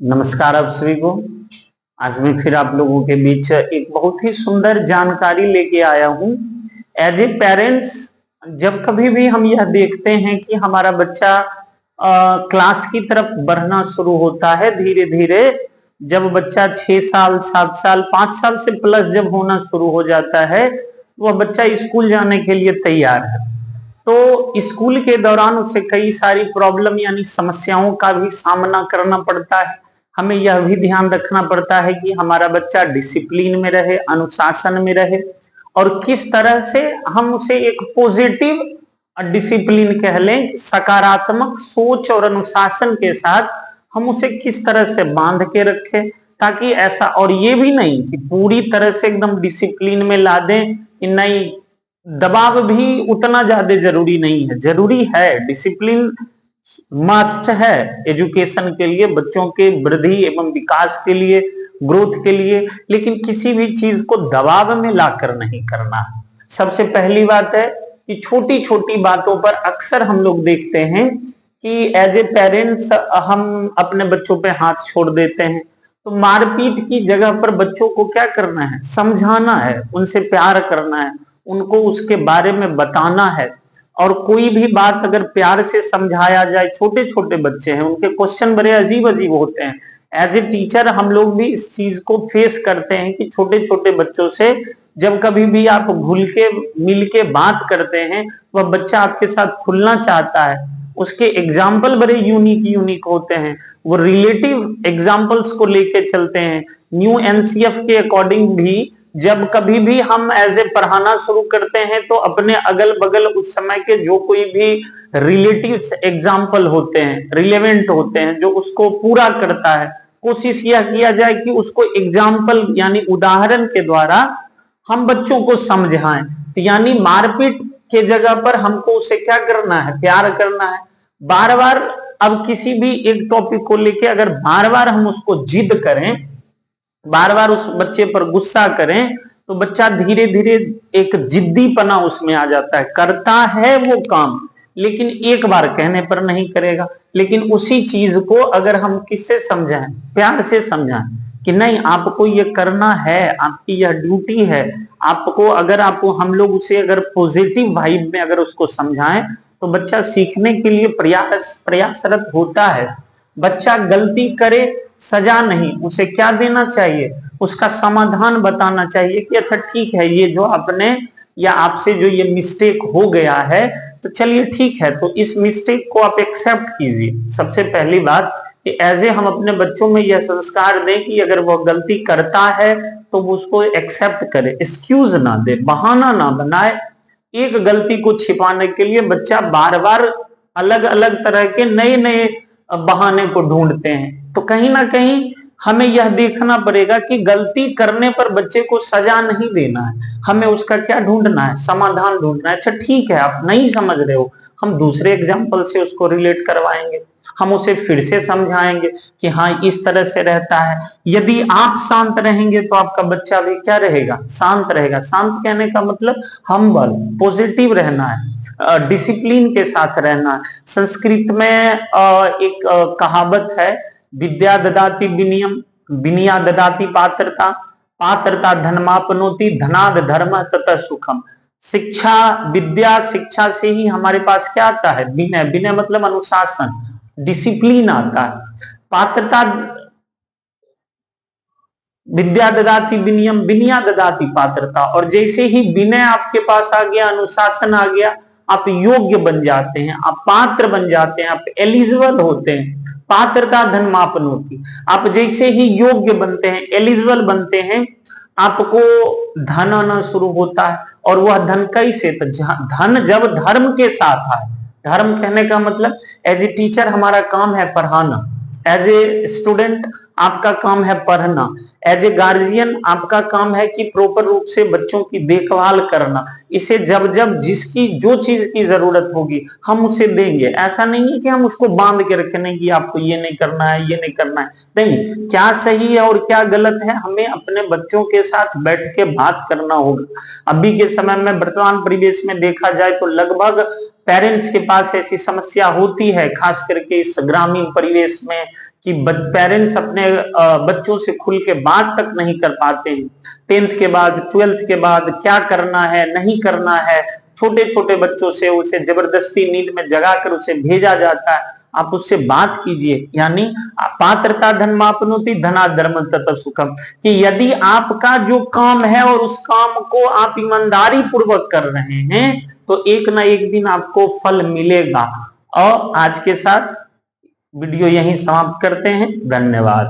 नमस्कार आप सभी को। आज मैं फिर आप लोगों के बीच एक बहुत ही सुंदर जानकारी लेके आया हूँ। एज ए पेरेंट्स, जब कभी भी हम यह देखते हैं कि हमारा बच्चा क्लास की तरफ बढ़ना शुरू होता है, धीरे धीरे जब बच्चा 6 साल 7 साल 5 साल से प्लस जब होना शुरू हो जाता है, वह बच्चा स्कूल जाने के लिए तैयार है। तो स्कूल के दौरान उसे कई सारी प्रॉब्लम यानी समस्याओं का भी सामना करना पड़ता है। हमें यह भी ध्यान रखना पड़ता है कि हमारा बच्चा डिसिप्लिन में रहे, अनुशासन में रहे, और किस तरह से हम उसे एक पॉजिटिव डिसिप्लिन कह लें, सकारात्मक सोच और अनुशासन के साथ हम उसे किस तरह से बांध के रखें, ताकि ऐसा, और ये भी नहीं कि पूरी तरह से एकदम डिसिप्लिन में ला दें कि नहीं, दबाव भी उतना ज्यादा जरूरी नहीं है। जरूरी है, डिसिप्लिन मस्ट है एजुकेशन के लिए, बच्चों के वृद्धि एवं विकास के लिए, ग्रोथ के लिए, लेकिन किसी भी चीज को दबाव में लाकर नहीं करना। सबसे पहली बात है कि छोटी छोटी बातों पर अक्सर हम लोग देखते हैं कि एज ए पेरेंट्स हम अपने बच्चों पे हाथ छोड़ देते हैं। तो मारपीट की जगह पर बच्चों को क्या करना है? समझाना है, उनसे प्यार करना है, उनको उसके बारे में बताना है। और कोई भी बात अगर प्यार से समझाया जाए, छोटे छोटे बच्चे हैं, उनके क्वेश्चन बड़े अजीब अजीब होते हैं। एज ए टीचर हम लोग भी इस चीज को फेस करते हैं कि छोटे छोटे बच्चों से जब कभी भी आप घुल के मिल के बात करते हैं, वह बच्चा आपके साथ खुलना चाहता है। उसके एग्जाम्पल बड़े यूनिक यूनिक होते हैं, वो रिलेटिव एग्जाम्पल्स को लेके चलते हैं। न्यू एनसीएफ के अकॉर्डिंग भी जब कभी भी हम एज ए पढ़ाना शुरू करते हैं, तो अपने अगल बगल उस समय के जो कोई भी रिलेटिव एग्जाम्पल होते हैं, रिलेवेंट होते हैं, जो उसको पूरा करता है, कोशिश यह किया जाए कि उसको एग्जाम्पल यानी उदाहरण के द्वारा हम बच्चों को समझाएं। तो यानी मारपीट के जगह पर हमको उसे क्या करना है? प्यार करना है। बार बार अब किसी भी एक टॉपिक को लेके अगर बार बार हम उसको जिद करें, बार बार उस बच्चे पर गुस्सा करें, तो बच्चा धीरे धीरे एक जिद्दीपना उसमें आ जाता है। करता है वो काम, लेकिन एक बार कहने पर नहीं करेगा। लेकिन उसी चीज को अगर हम किससे समझाएं? प्यार से समझाएं कि नहीं, आपको ये करना है, आपकी यह ड्यूटी है। आपको अगर हम लोग उसे अगर पॉजिटिव वाइब में अगर उसको समझाएं, तो बच्चा सीखने के लिए प्रयासरत होता है। बच्चा गलती करे, सजा नहीं, उसे क्या देना चाहिए? उसका समाधान बताना चाहिए कि अच्छा ठीक है, ये जो आपने या आपसे जो ये मिस्टेक हो गया है, तो चलिए ठीक है, तो इस मिस्टेक को आप एक्सेप्ट कीजिए। सबसे पहली बात कि एज ए हम अपने बच्चों में यह संस्कार दें कि अगर वो गलती करता है तो वो उसको एक्सेप्ट करे, एक्सक्यूज ना दे, बहाना ना बनाए। एक गलती को छिपाने के लिए बच्चा बार बार अलग अलग तरह के नए नए बहाने को ढूंढते हैं। तो कहीं ना कहीं हमें यह देखना पड़ेगा कि गलती करने पर बच्चे को सजा नहीं देना है, हमें उसका क्या ढूंढना है? समाधान ढूंढना है। अच्छा ठीक है, आप नहीं समझ रहे हो, हम दूसरे एग्जाम्पल से उसको रिलेट करवाएंगे, हम उसे फिर से समझाएंगे कि हाँ इस तरह से रहता है। यदि आप शांत रहेंगे तो आपका बच्चा भी क्या रहेगा? शांत रहेगा। शांत कहने का मतलब हम्बल, पॉजिटिव रहना है, डिसिप्लिन के साथ रहना है। संस्कृत में एक कहावत है, विद्या ददाति विनयम, विनया ददाति पात्रता, पात्रता धर्मापनोति, धनाद धर्म ततः सुखम। शिक्षा, विद्या, शिक्षा से ही हमारे पास क्या आता है? विनय। विनय मतलब अनुशासन, डिसिप्लिन आता है। पात्रता, विद्या ददाति विनयम, विनया ददाति पात्रता। और जैसे ही विनय आपके पास आ गया, अनुशासन आ गया, आप योग्य बन जाते हैं, आप पात्र बन जाते हैं, आप एलिजिबल होते हैं। पात्रता धर्मापनोति, आप जैसे ही योग्य बनते हैं, एलिजिबल बनते हैं, आपको धन आना शुरू होता है। और वह धन कैसे? तो धन जब धर्म के साथ आए। धर्म कहने का मतलब एज ए टीचर हमारा काम है पढ़ाना, एज ए स्टूडेंट आपका काम है पढ़ना, एज ए गार्जियन आपका काम है कि प्रॉपर रूप से बच्चों की देखभाल करना। इसे जब जब जिसकी जो चीज की जरूरत होगी हम उसे देंगे। ऐसा नहीं है कि हम उसको बांध के रखें कि आपको ये नहीं करना है, ये नहीं करना है। नहीं, क्या सही है और क्या गलत है, हमें अपने बच्चों के साथ बैठ के बात करना होगा। अभी के समय में वर्तमान परिवेश में देखा जाए तो लगभग पेरेंट्स के पास ऐसी समस्या होती है, खास करके इस ग्रामीण परिवेश में, कि पेरेंट्स अपने बच्चों से खुल के बात तक नहीं कर पाते हैं। 10th के बाद, 12th के बाद क्या करना है, नहीं करना है, छोटे छोटे बच्चों से उसे जबरदस्ती नींद में जगाकर उसे भेजा जाता है। आप उससे बात कीजिए, यानी पात्रता धर्मापनोति धना धर्म तत सुखम, कि यदि आपका जो काम है और उस काम को आप ईमानदारी पूर्वक कर रहे हैं तो एक ना एक दिन आपको फल मिलेगा। और आज के साथ वीडियो यहीं समाप्त करते हैं। धन्यवाद।